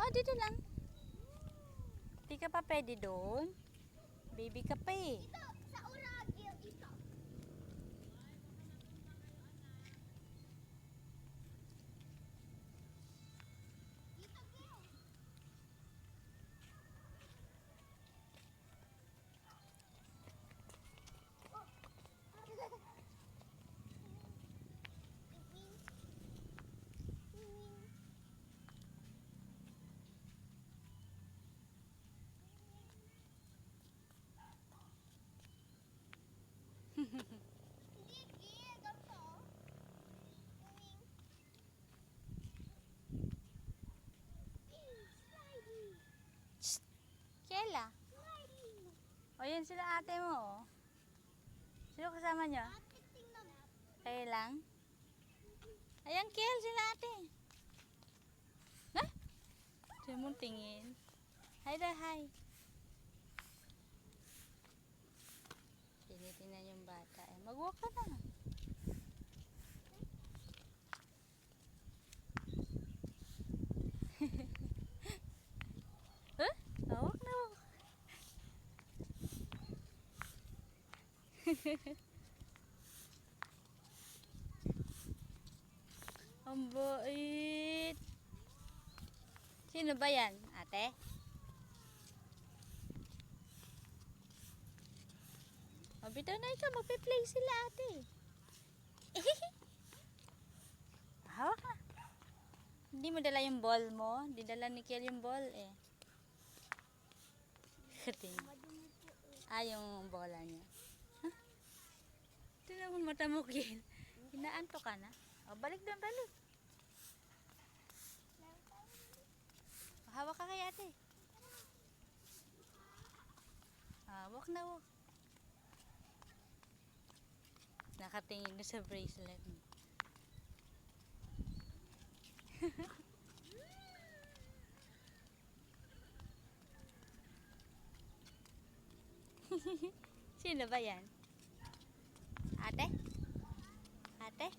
Oo, dito lang. Di ka pa pwede doon. Baby ka pa eh. Ito, sa Uragil, ito. Dito, Gil. Hindi, Gil. Ganito. Sliding. Kela. Sliding. O yan sila ate mo oh. Sino kasama nyo? Ate, tingnan mo. Kayo lang? Ayan Kel, sila ate. Ha? Diyan mong tingin. Hi there, hi. Tinitingnan yung bata. Eh, mag-walk ka na. Huh? Walk na walk. Ang bait. Sino ba yan? Ate? O, bitaw na ito. Magpe-play sila ate. Hawak na. Hindi mo dala yung ball mo. Hindi dala ni Kiel yung ball eh. Kating. Yung bola niya. Huh? Ito naman mata mo Kiel. Inaanto ka na. O, balik doon, balik. Hawak ka kay ate. Walk na walk. Nakatingin ko sa bracelet mo. Sino ba yan? Ate? Ate?